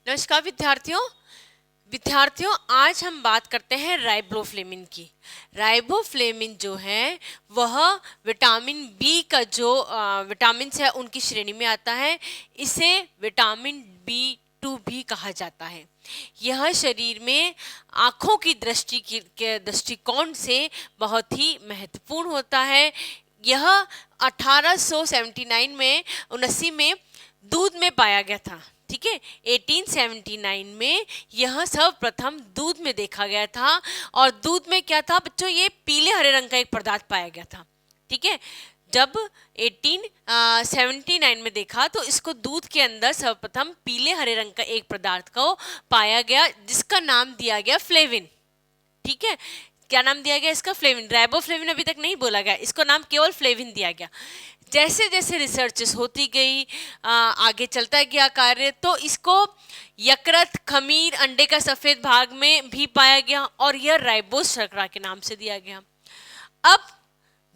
नमस्कार विद्यार्थियों आज हम बात करते हैं राइबोफ्लेविन की। राइबोफ्लेविन जो है वह विटामिन बी का जो विटामिन है उनकी श्रेणी में आता है। इसे विटामिन B2 भी कहा जाता है। यह शरीर में आँखों की दृष्टि के दृष्टिकोण से बहुत ही महत्वपूर्ण होता है। यह 1879 में 79 में दूध में पाया गया था। ठीक है, 1879 में यह सर्वप्रथम दूध में देखा गया था। और दूध में क्या था बच्चों, ये पीले हरे रंग का एक पदार्थ पाया गया था। ठीक है, जब 1879 में देखा तो इसको दूध के अंदर सर्वप्रथम पीले हरे रंग का एक पदार्थ को पाया गया, जिसका नाम दिया गया फ्लेविन। ठीक है, क्या नाम दिया गया इसका? फ्लेविन। राइबोफ्लेविन अभी तक नहीं बोला गया, इसको नाम केवल फ्लेविन दिया गया। जैसे जैसे रिसर्चेस होती गई, आगे चलता गया कार्य, तो इसको यकृत, खमीर, अंडे का सफेद भाग में भी पाया गया और यह राइबोस शर्करा के नाम से दिया गया। अब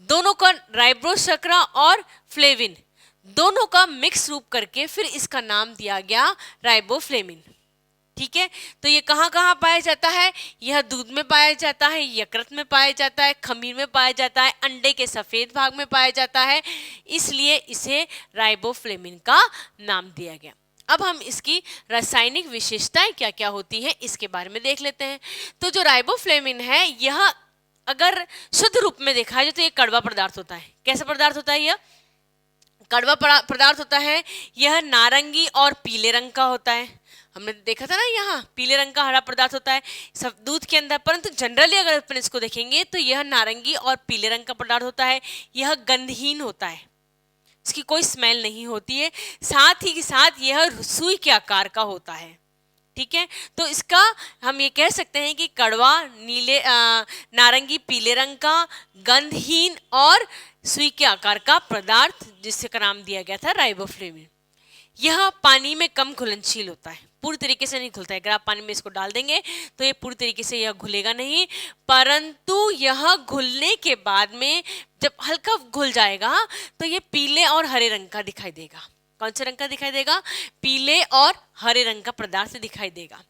दोनों का, राइबोस शर्करा और फ्लेविन दोनों का मिक्स रूप करके फिर इसका नाम दिया गया राइबोफ्लेविन। ठीक है, तो ये कहाँ कहाँ पाया जाता है? यह दूध में पाया जाता है, यकृत में पाया जाता है, खमीर में पाया जाता है, अंडे के सफेद भाग में पाया जाता है, इसलिए इसे राइबोफ्लेविन का नाम दिया गया। अब हम इसकी रासायनिक विशेषताएं क्या क्या होती हैं इसके बारे में देख लेते हैं। तो जो राइबोफ्लेविन है, यह अगर शुद्ध रूप में देखा जाए तो ये कड़वा पदार्थ होता है। कैसा पदार्थ होता है? यह कड़वा पदार्थ होता है। यह नारंगी और पीले रंग का होता है। हमने देखा था ना, यहाँ पीले रंग का हरा पदार्थ होता है सब दूध के अंदर, परंतु जनरली अगर अपन इसको देखेंगे तो यह नारंगी और पीले रंग का पदार्थ होता है। यह गंधहीन होता है, इसकी कोई स्मेल नहीं होती है, साथ ही के साथ यह सुई के आकार का होता है। ठीक है, तो इसका हम ये कह सकते हैं कि कड़वा, नीले, नारंगी पीले रंग का, गंधहीन और सुई के आकार का पदार्थ, जिससे का नाम दिया गया था राइबोफ्लेविन। यह पानी में कम घुलनशील होता है, पूरी तरीके से नहीं घुलता है। अगर आप पानी में इसको डाल देंगे तो ये पूरी तरीके से यह घुलेगा नहीं, परंतु यह घुलने के बाद में जब हल्का घुल जाएगा तो ये पीले और हरे रंग का दिखाई देगा। कौन से रंग का दिखाई देगा? पीले और हरे रंग का पदार्थ दिखाई देगा।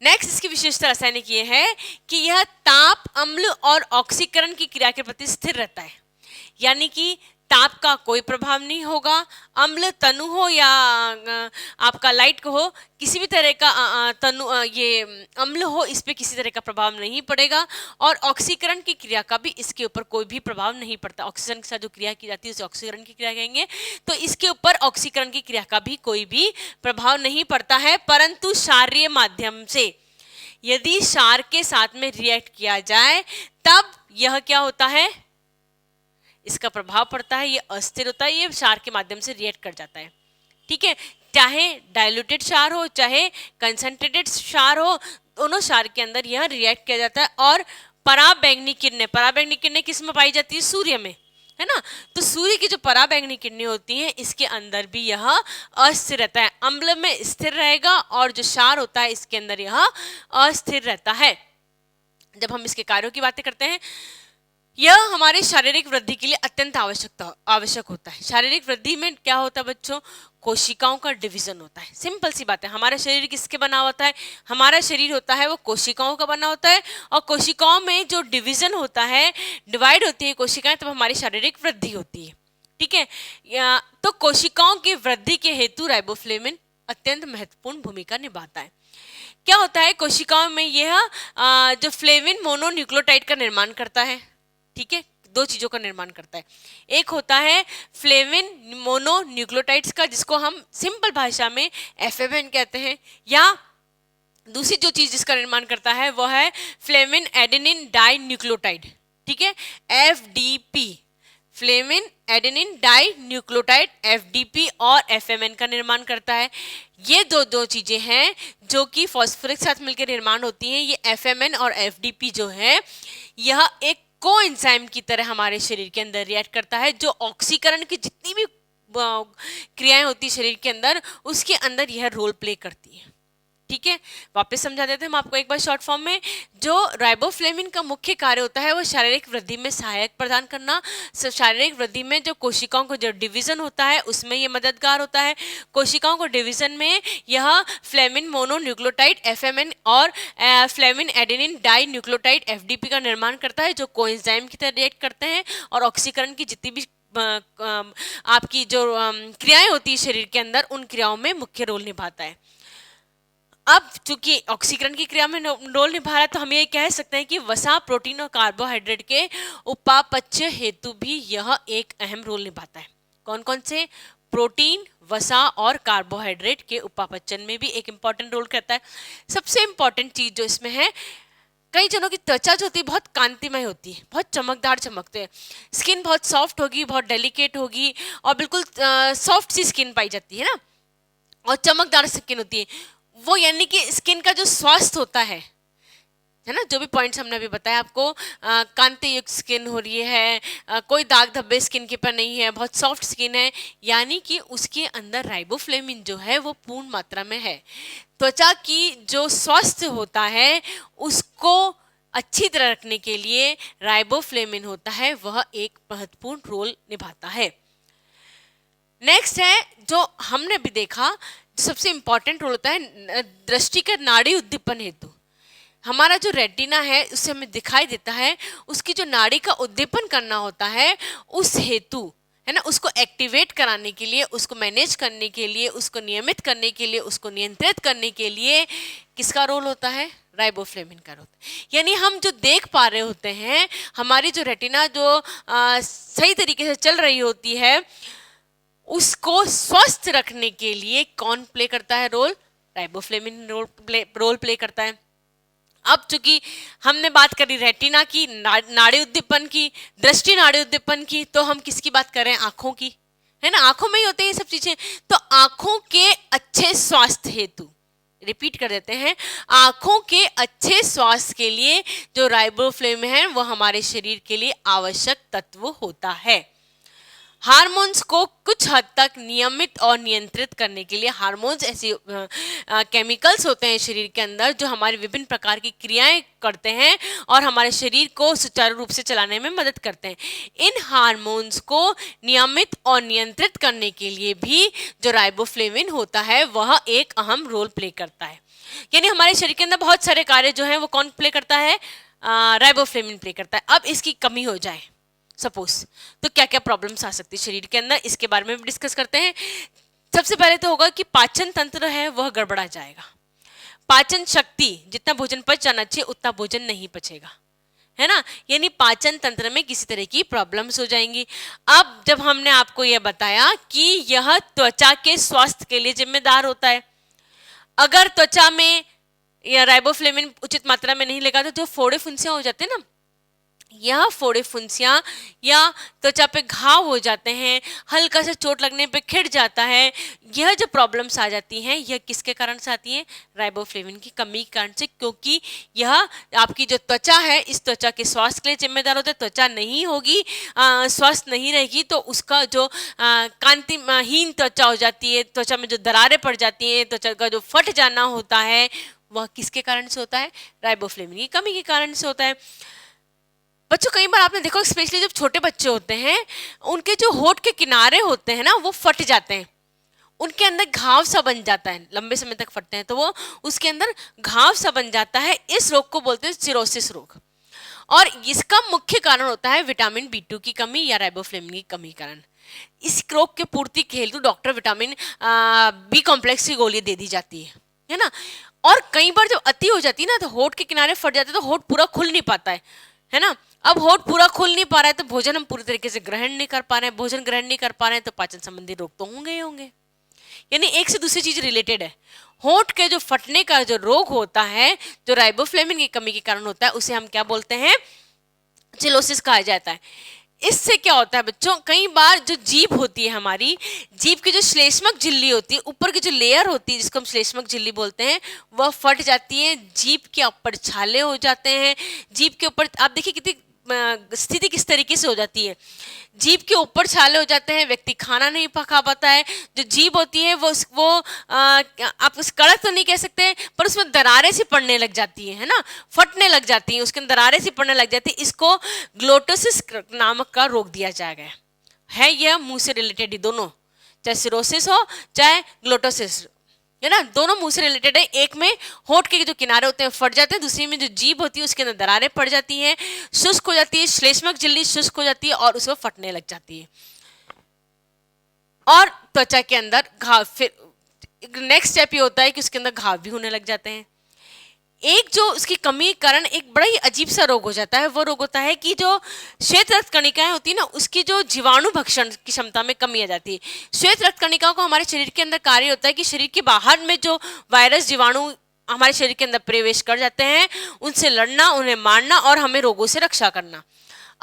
नेक्स्ट इसकी विशेषता रासायनिक ये है कि यह ताप, अम्ल और ऑक्सीकरण की क्रिया के प्रति स्थिर रहता है, यानी कि ताप का कोई प्रभाव नहीं होगा, अम्ल तनु हो या आपका लाइट को हो, किसी भी तरह का ये अम्ल हो, इस पे किसी तरह का प्रभाव नहीं पड़ेगा। और ऑक्सीकरण की क्रिया का भी इसके ऊपर कोई भी प्रभाव नहीं पड़ता। ऑक्सीजन के साथ जो क्रिया की जाती है उसे ऑक्सीकरण की क्रिया कहेंगे, तो इसके ऊपर ऑक्सीकरण की क्रिया का भी कोई भी प्रभाव नहीं पड़ता है। परंतु क्षारीय माध्यम से यदि क्षार के साथ में रिएक्ट किया जाए तब यह क्या होता है? इसका प्रभाव पड़ता है, ये अस्थिर होता है, ये क्षार के माध्यम से रिएक्ट कर जाता है। ठीक है, चाहे डाइल्यूटेड क्षार हो चाहे कंसंट्रेटेड क्षार हो, दोनों क्षार के अंदर यह रिएक्ट किया जाता है। और पराबैंगनी किरणें किस में पाई जाती है? सूर्य में, है ना। तो सूर्य की जो पराबैंगनी किरणें होती हैं इसके अंदर भी यह अस्थिर रहता है, अम्ल में स्थिर रहेगा, और जो क्षार होता है इसके अंदर यह अस्थिर रहता है। जब हम इसके कार्यों की बातें करते हैं, यह हमारे शारीरिक वृद्धि के लिए अत्यंत आवश्यक होता है। शारीरिक वृद्धि में क्या होता है बच्चों? कोशिकाओं का डिवीजन होता है। सिंपल सी बात है, हमारा शरीर किसके बना होता है? हमारा शरीर होता है वो कोशिकाओं का बना होता है, और कोशिकाओं में जो डिवीजन होता है, डिवाइड होती है कोशिकाएं, तब हमारी शारीरिक वृद्धि होती है। ठीक है, तो कोशिकाओं की वृद्धि के हेतु राइबोफ्लेविन अत्यंत महत्वपूर्ण भूमिका निभाता है। क्या होता है कोशिकाओं में? यह जो फ्लेविन मोनोन्यूक्लियोटाइड का निर्माण करता है। ठीक है, दो चीजों का निर्माण करता है। एक होता है फ्लेविन मोनोन्यूक्लियोटाइड्स का, जिसको हम सिंपल भाषा में FMN कहते हैं, या दूसरी जो चीज जिसका निर्माण करता है वो है फ्लेविन एडेनिन डाई न्यूक्लियोटाइड। ठीक है, FDP, flavin adenine dinucleotide FDP और FMN का निर्माण करता है। ये दो चीजें हैं जो कि फॉस्फोरिक साथ मिलकर निर्माण होती हैं। ये FMN और FDP जो है, यह एक कोएंजाइम की तरह हमारे शरीर के अंदर रिएक्ट करता है, जो ऑक्सीकरण की जितनी भी क्रियाएं होती है शरीर के अंदर, उसके अंदर यह रोल प्ले करती है। ठीक है, वापस समझा देते हैं हम आपको एक बार शॉर्ट फॉर्म में। जो राइबोफ्लेविन का मुख्य कार्य होता है वो शारीरिक वृद्धि में सहायक प्रदान करना। शारीरिक वृद्धि में जो कोशिकाओं को जो डिवीजन होता है उसमें ये मददगार होता है। कोशिकाओं को डिवीजन में यह फ्लेविन मोनोन्यूक्लियोटाइड FMN और flavin adenine dinucleotide FDP का निर्माण करता है, जो कोएंजाइम की तरह रिएक्ट करते हैं और ऑक्सीकरण की जितनी भी आपकी जो क्रियाएं होती है शरीर के अंदर, उन क्रियाओं में मुख्य रोल निभाता है। अब चूंकि ऑक्सीकरण की क्रिया में रोल निभा रहा है, तो हम ये कह सकते हैं कि वसा, प्रोटीन और कार्बोहाइड्रेट के उपापचय हेतु भी यह एक अहम रोल निभाता है। कौन कौन से? प्रोटीन, वसा और कार्बोहाइड्रेट के उपापचयन में भी एक इंपॉर्टेंट रोल करता है। सबसे इंपॉर्टेंट चीज जो इसमें है, कई जनों की त्वचा जो होती है बहुत कांतिमय होती है, बहुत चमकदार चमकते हैं, स्किन बहुत सॉफ्ट होगी, बहुत डेलिकेट होगी और बिल्कुल सॉफ्ट सी स्किन पाई जाती है ना, और चमकदार स्किन होती है वो, यानी कि स्किन का जो स्वास्थ्य होता है ना, जो भी पॉइंट्स हमने अभी बताया आपको, कांति युक्त स्किन हो रही है, कोई दाग धब्बे स्किन के पर नहीं है, बहुत सॉफ्ट स्किन है, यानी कि उसके अंदर राइबोफ्लेविन जो है वो पूर्ण मात्रा में है। त्वचा की जो स्वास्थ्य होता है उसको अच्छी तरह रखने के लिए राइबोफ्लेविन होता है, वह एक महत्वपूर्ण रोल निभाता है। नेक्स्ट है जो हमने भी देखा, सबसे इंपॉर्टेंट रोल होता है दृष्टि का नाड़ी उद्दीपन हेतु। हमारा जो रेटिना है उससे हमें दिखाई देता है, उसकी जो नाड़ी का उद्दीपन करना होता है उस हेतु, है ना, उसको एक्टिवेट कराने के लिए, उसको मैनेज करने के लिए, उसको नियमित करने के लिए, उसको नियंत्रित करने के लिए किसका रोल होता है? राइबोफ्लेविन का रोल। यानी हम जो देख पा रहे होते हैं, हमारी जो रेटिना जो सही तरीके से चल रही होती है, उसको स्वस्थ रखने के लिए कौन प्ले करता है रोल? राइबोफ्लेविन रोल प्ले करता है। अब चूंकि हमने बात करी रेटिना की, नाड़ी उद्दीपन की, दृष्टि नाड़ी उद्दीपन की, तो हम किसकी बात कर रहे हैं? आंखों की, है ना, आंखों में ही होते हैं ये सब चीजें। तो आंखों के अच्छे स्वास्थ्य हेतु, रिपीट कर देते हैं, आंखों के अच्छे स्वास्थ्य के लिए जो राइबोफ्लेविन है वो हमारे शरीर के लिए आवश्यक तत्व होता है। हार्मोन्स को कुछ हद तक नियमित और नियंत्रित करने के लिए, हार्मोन्स ऐसे केमिकल्स होते हैं शरीर के अंदर जो हमारी विभिन्न प्रकार की क्रियाएं करते हैं और हमारे शरीर को सुचारू रूप से चलाने में मदद करते हैं। इन हार्मोन्स को नियमित और नियंत्रित करने के लिए भी जो राइबोफ्लेविन होता है वह एक अहम रोल प्ले करता है। यानी हमारे शरीर के अंदर बहुत सारे कार्य जो हैं वो कौन प्ले करता है? राइबोफ्लेविन प्ले करता है। अब इसकी कमी हो जाए सपोज, तो क्या क्या प्रॉब्लम्स आ सकती है शरीर के अंदर, इसके बारे में भी डिस्कस करते हैं। सबसे पहले तो होगा कि पाचन तंत्र है वह गड़बड़ा जाएगा। पाचन शक्ति, जितना भोजन पच जाना चाहिए उतना भोजन नहीं पचेगा, है ना, यानी पाचन तंत्र में किसी तरह की प्रॉब्लम्स हो जाएंगी। अब जब हमने आपको यह बताया कि यह त्वचा के स्वास्थ्य के लिए जिम्मेदार होता है, अगर त्वचा में या राइबोफ्लेविन उचित मात्रा में नहीं लगा तो जो फोड़े फुंसियां हो जाते हैं ना, यह फोड़े फुंसियां या त्वचा पे घाव हो जाते हैं, हल्का सा चोट लगने पे खिड़ जाता है, यह जो प्रॉब्लम्स आ जाती हैं यह किसके कारण से आती हैं? राइबोफ्लेविन की कमी के कारण से, क्योंकि यह आपकी जो त्वचा है इस त्वचा के स्वास्थ्य के लिए जिम्मेदार होता है। त्वचा नहीं होगी, स्वस्थ नहीं रहेगी तो उसका जो कांतिहीन त्वचा हो जाती है, त्वचा में जो दरारें पड़ जाती हैं, त्वचा का जो फट जाना होता है वह किसके कारण से होता है? राइबोफ्लेविन की कमी के कारण से होता है। बच्चों कई बार आपने देखो, स्पेशली जब छोटे बच्चे होते हैं उनके जो होठ के किनारे होते हैं ना वो फट जाते हैं, उनके अंदर घाव सा बन जाता है, लंबे समय तक फटते हैं तो वो उसके अंदर घाव सा बन जाता है। इस रोग को बोलते हैं सिरोसिस रोग, और इसका मुख्य कारण होता है विटामिन B2 की कमी या राइबोफ्लेविन की कमी कारण। इस रोग के पूर्ति के हेतु डॉक्टर विटामिन B कॉम्प्लेक्स की गोली दे दी जाती है ना। और कई बार जब अति हो जाती है ना तो होठ के किनारे फट जाते हैं तो होठ पूरा खुल नहीं पाता है ना। अब होठ पूरा खुल नहीं पा रहा है तो भोजन हम पूरी तरीके से ग्रहण नहीं कर पा रहे हैं, भोजन ग्रहण नहीं कर पा रहे हैं तो पाचन संबंधी रोग तो होंगे ही होंगे। यानी एक से दूसरी चीज रिलेटेड है। होठ के जो फटने का जो रोग होता है जो राइबोफ्लेविन की कमी के कारण होता है उसे हम क्या बोलते हैं? चिलोसिस कहा जाता है। इससे क्या होता है बच्चों, कई बार जो जीभ होती है हमारी, जीभ की जो श्लेष्मक झिल्ली होती है, ऊपर की जो लेयर होती है जिसको हम श्लेष्मक झिल्ली बोलते हैं, वह फट जाती है, जीभ के ऊपर छाले हो जाते हैं। जीभ के ऊपर आप देखिए कितनी स्थिति किस तरीके से हो जाती है, जीभ के ऊपर छाले हो जाते हैं, व्यक्ति खाना नहीं खा पाता है, जो जीभ होती है वो आप उस कड़क तो नहीं कह सकते, पर उसमें दरारें सी पड़ने लग जाती है ना, फटने लग जाती है, उसके अंदर दरारें सी पड़ने लग जाती है। इसको ग्लोटोसिस नामक का रोग दिया जाएगा। है यह मुंह से रिलेटेड ही दोनों, चाहे सिरोसिस हो चाहे ग्लोटोसिस, है ना, दोनों मुंह से रिलेटेड है। एक में होठ के जो किनारे होते हैं फट जाते हैं, दूसरी में जो जीभ होती है उसके अंदर दरारें पड़ जाती हैं, शुष्क हो जाती है, श्लेष्मक झिल्ली शुष्क हो जाती है और उसमें फटने लग जाती है, और त्वचा के अंदर घाव। फिर नेक्स्ट स्टेप ये होता है कि उसके अंदर घाव भी होने लग जाते हैं। एक जो उसकी कमी के कारण एक बड़ा ही अजीब सा रोग हो जाता है, वो रोग होता है कि जो श्वेत रक्त कणिकाएं होती है ना, उसकी जो जीवाणु भक्षण की क्षमता में कमी आ जाती है। श्वेत रक्त कणिकाओं को हमारे शरीर के अंदर कार्य होता है कि शरीर के बाहर में जो वायरस जीवाणु हमारे शरीर के अंदर प्रवेश कर जाते हैं, उनसे लड़ना, उन्हें मारना और हमें रोगों से रक्षा करना।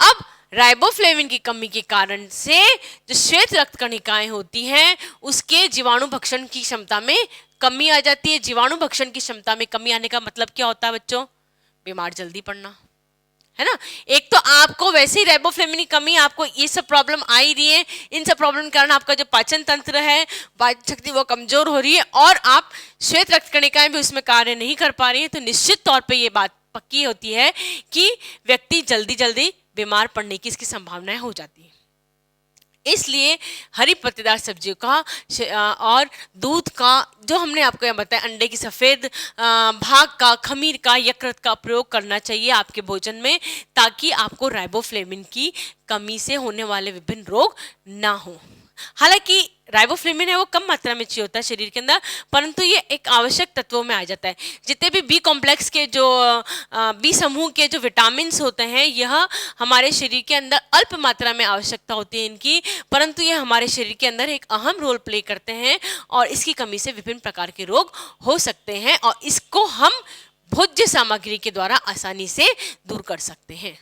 अब राइबोफ्लेविन की कमी के कारण से जो श्वेत रक्त कणिकाएं होती हैं उसके जीवाणु भक्षण की क्षमता में कमी आ जाती है। जीवाणु भक्षण की क्षमता में कमी आने का मतलब क्या होता है बच्चों? बीमार जल्दी पड़ना, है ना। एक तो आपको वैसे ही राइबोफ्लेविन की कमी, आपको ये सब प्रॉब्लम आ ही रही है, इन सब प्रॉब्लम के कारण आपका जो पाचन तंत्र है, पाचन शक्ति वो कमजोर हो रही है, और आप श्वेत रक्त कणिकाएं भी उसमें कार्य नहीं कर पा रही है, तो निश्चित तौर पर यह बात पक्की होती है कि व्यक्ति जल्दी जल्दी बीमार पड़ने की इसकी संभावनाएं हो जाती है। इसलिए हरी पत्तेदार सब्जियों का और दूध का, जो हमने आपको यहाँ बताया, अंडे की सफ़ेद भाग का, खमीर का, यकृत का प्रयोग करना चाहिए आपके भोजन में, ताकि आपको राइबोफ्लेविन की कमी से होने वाले विभिन्न रोग ना हो। हालांकि राइबोफ्लेविन है वो कम मात्रा में चाहिए होता है शरीर के अंदर, परंतु ये एक आवश्यक तत्वों में आ जाता है। जितने भी बी कॉम्प्लेक्स के जो बी समूह के जो विटामिन होते हैं, यह हमारे शरीर के अंदर अल्प मात्रा में आवश्यकता होती है इनकी, परंतु ये हमारे शरीर के अंदर एक अहम रोल प्ले करते हैं और इसकी कमी से विभिन्न प्रकार के रोग हो सकते हैं, और इसको हम भोज्य सामग्री के द्वारा आसानी से दूर कर सकते हैं।